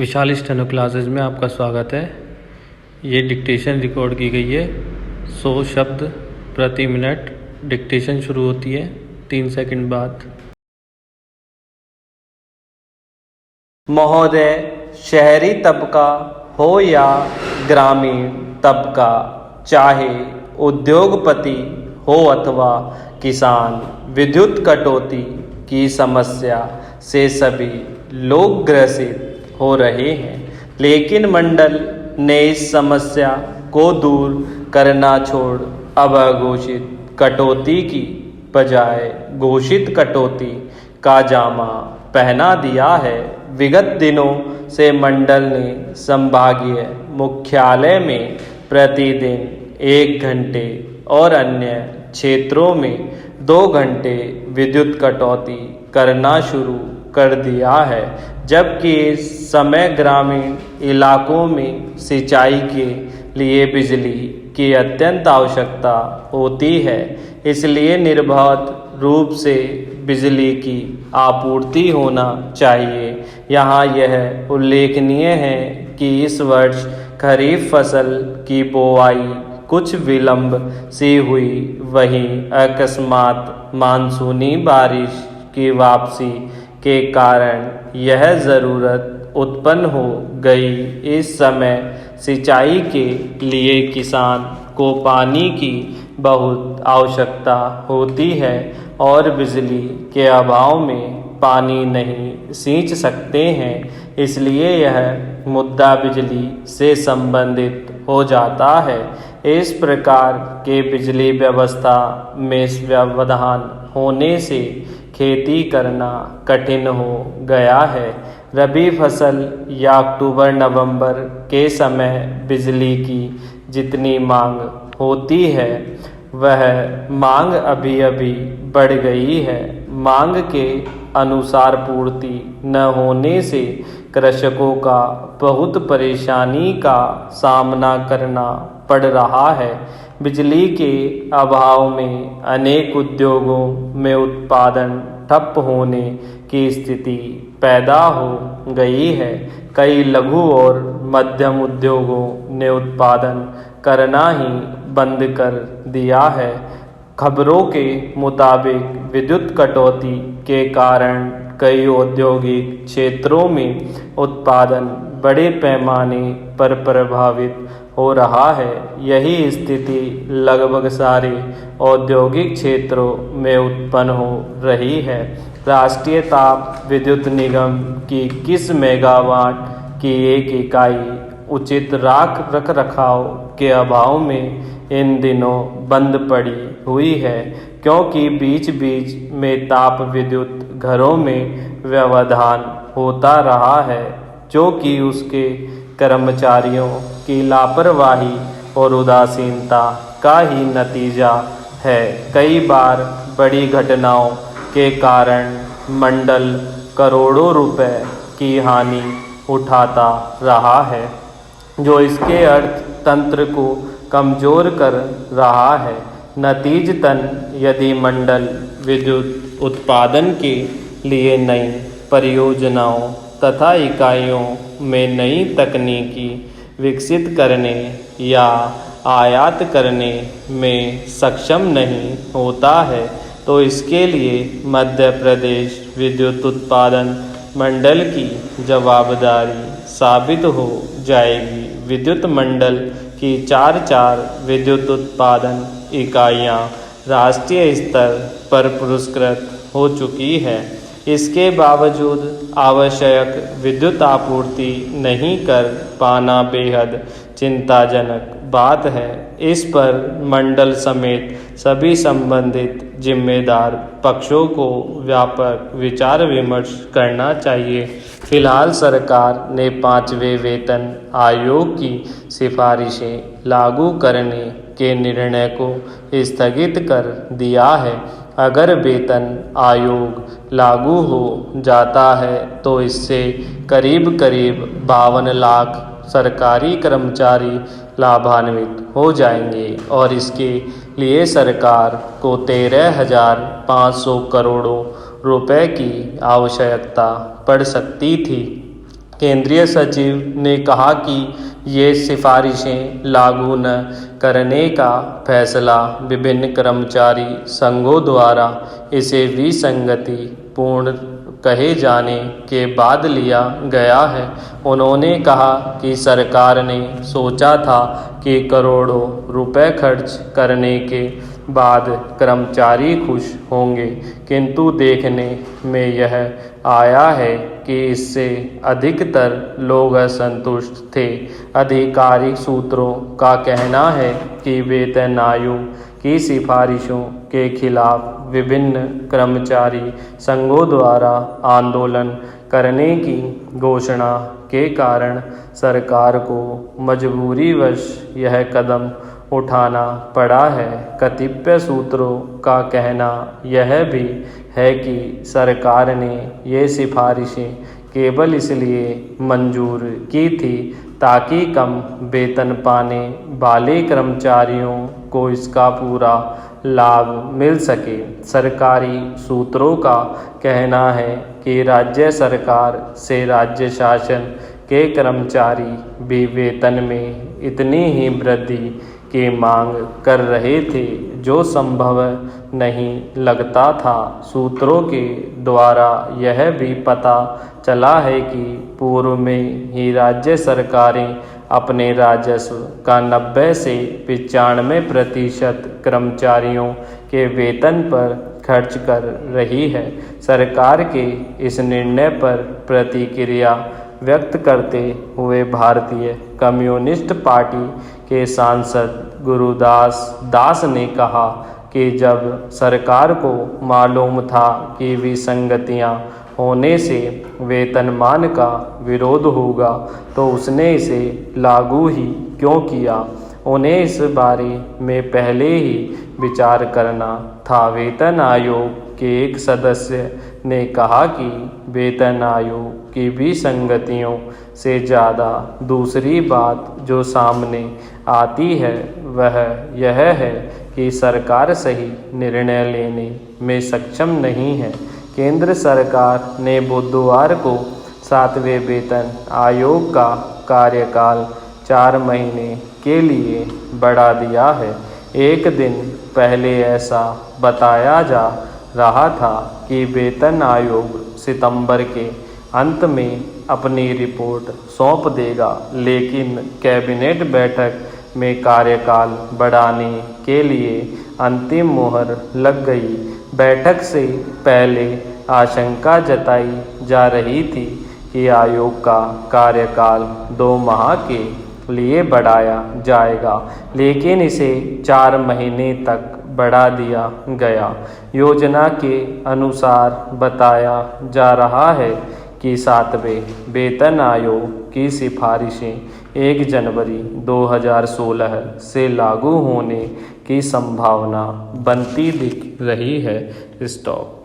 विशाल steno classes में आपका स्वागत है। ये डिक्टेशन रिकॉर्ड की गई है। 100 शब्द प्रति मिनट डिक्टेशन शुरू होती है 3 सेकंड बाद। महोदय, शहरी तबका हो या ग्रामीण तबका, चाहे उद्योगपति हो अथवा किसान, विद्युत कटौती की समस्या से सभी लोग ग्रसित हो रहे हैं। लेकिन मंडल ने इस समस्या को दूर करना छोड़ अब अघोषित कटौती की बजाय घोषित कटौती का जामा पहना दिया है। विगत दिनों से मंडल ने संभागीय मुख्यालय में प्रतिदिन 1 घंटे और अन्य क्षेत्रों में 2 घंटे विद्युत कटौती करना शुरू कर दिया है, जबकि इस समय ग्रामीण इलाकों में सिंचाई के लिए बिजली की अत्यंत आवश्यकता होती है। इसलिए निर्बाध रूप से बिजली की आपूर्ति होना चाहिए। यहाँ यह उल्लेखनीय है कि इस वर्ष खरीफ फसल की बुआई कुछ विलंब से हुई, वहीं अकस्मात मानसूनी बारिश की वापसी के कारण यह ज़रूरत उत्पन्न हो गई। इस समय सिंचाई के लिए किसान को पानी की बहुत आवश्यकता होती है और बिजली के अभाव में पानी नहीं सींच सकते हैं। इसलिए यह मुद्दा बिजली से संबंधित हो जाता है। इस प्रकार के बिजली व्यवस्था में व्यवधान होने से खेती करना कठिन हो गया है। रबी फसल या अक्टूबर-नवंबर के समय बिजली की जितनी मांग होती है, वह मांग अभी अभी बढ़ गई है। मांग के अनुसार पूर्ति न होने से कृषकों का बहुत परेशानी का सामना करना पड़ रहा है। बिजली के अभाव में अनेक उद्योगों में उत्पादन ठप होने की स्थिति पैदा हो गई है। कई लघु और मध्यम उद्योगों ने उत्पादन करना ही बंद कर दिया है। खबरों के मुताबिक विद्युत कटौती के कारण कई औद्योगिक क्षेत्रों में उत्पादन बड़े पैमाने पर प्रभावित हो रहा है। यही स्थिति लगभग सारे औद्योगिक क्षेत्रों में उत्पन्न हो रही है। राष्ट्रीय ताप विद्युत निगम की 21 मेगावाट की एक इकाई उचित रख रखाव के अभाव में इन दिनों बंद पड़ी हुई है, क्योंकि बीच बीच में ताप विद्युत घरों में व्यवधान होता रहा है, जो कि उसके कर्मचारियों की लापरवाही और उदासीनता का ही नतीजा है। कई बार बड़ी घटनाओं के कारण मंडल करोड़ों रुपए की हानि उठाता रहा है, जो इसके अर्थतंत्र को कमजोर कर रहा है। नतीजतन यदि मंडल विद्युत उत्पादन के लिए नई परियोजनाओं तथा इकाइयों में नई तकनीकी विकसित करने या आयात करने में सक्षम नहीं होता है, तो इसके लिए मध्य प्रदेश विद्युत उत्पादन मंडल की जवाबदारी साबित हो जाएगी। विद्युत मंडल की 4 विद्युत उत्पादन इकाइयाँ राष्ट्रीय स्तर पर पुरस्कृत हो चुकी है। इसके बावजूद आवश्यक विद्युत आपूर्ति नहीं कर पाना बेहद चिंताजनक बात है। इस पर मंडल समेत सभी संबंधित जिम्मेदार पक्षों को व्यापक विचार विमर्श करना चाहिए। फिलहाल सरकार ने 5वें वेतन आयोग की सिफारिशें लागू करने के निर्णय को स्थगित कर दिया है। अगर वेतन आयोग लागू हो जाता है तो इससे करीब 52 लाख सरकारी कर्मचारी लाभान्वित हो जाएंगे और इसके लिए सरकार को 13,500 करोड़ रुपए की आवश्यकता पड़ सकती थी। केंद्रीय सचिव ने कहा कि ये सिफारिशें लागू न करने का फैसला विभिन्न कर्मचारी संघों द्वारा इसे विसंगति पूर्ण कहे जाने के बाद लिया गया है। उन्होंने कहा कि सरकार ने सोचा था कि करोड़ों रुपए खर्च करने के बाद कर्मचारी खुश होंगे, किंतु देखने में यह आया है कि इससे अधिकतर लोग असंतुष्ट थे। आधिकारिक सूत्रों का कहना है कि वेतन आयोग की सिफारिशों के खिलाफ विभिन्न कर्मचारी संघों द्वारा आंदोलन करने की घोषणा के कारण सरकार को मजबूरीवश यह कदम उठाना पड़ा है। कतिपय सूत्रों का कहना यह भी है कि सरकार ने ये सिफारिशें केवल इसलिए मंजूर की थी ताकि कम वेतन पाने वाले कर्मचारियों को इसका पूरा लाभ मिल सके। सरकारी सूत्रों का कहना है कि राज्य सरकार से राज्य शासन के कर्मचारी भी वेतन में इतनी ही वृद्धि की मांग कर रहे थे जो संभव नहीं लगता था। सूत्रों के द्वारा यह भी पता चला है कि पूर्व में ही राज्य सरकारें अपने राजस्व का 90 से 95% कर्मचारियों के वेतन पर खर्च कर रही है। सरकार के इस निर्णय पर प्रतिक्रिया व्यक्त करते हुए भारतीय कम्युनिस्ट पार्टी के सांसद गुरुदास दास ने कहा कि जब सरकार को मालूम था कि विसंगतियां होने से वेतनमान का विरोध होगा तो उसने इसे लागू ही क्यों किया। उन्हें इस बारे में पहले ही विचार करना था। वेतन आयोग के एक सदस्य ने कहा कि वेतन आयोग की विसंगतियों से ज़्यादा दूसरी बात जो सामने आती है वह यह है कि सरकार सही निर्णय लेने में सक्षम नहीं है। केंद्र सरकार ने बुधवार को 7वें वेतन आयोग का कार्यकाल 4 महीने के लिए बढ़ा दिया है। एक दिन पहले ऐसा बताया जा रहा था कि वेतन आयोग सितंबर के अंत में अपनी रिपोर्ट सौंप देगा, लेकिन कैबिनेट बैठक में कार्यकाल बढ़ाने के लिए अंतिम मुहर लग गई। बैठक से पहले आशंका जताई जा रही थी कि आयोग का कार्यकाल 2 माह के लिए बढ़ाया जाएगा, लेकिन इसे 4 महीने तक बढ़ा दिया गया। योजना के अनुसार बताया जा रहा है कि 7वें वेतन आयोग की सिफारिशें 1 जनवरी 2016 से लागू होने की संभावना बनती दिख रही है। स्टॉप।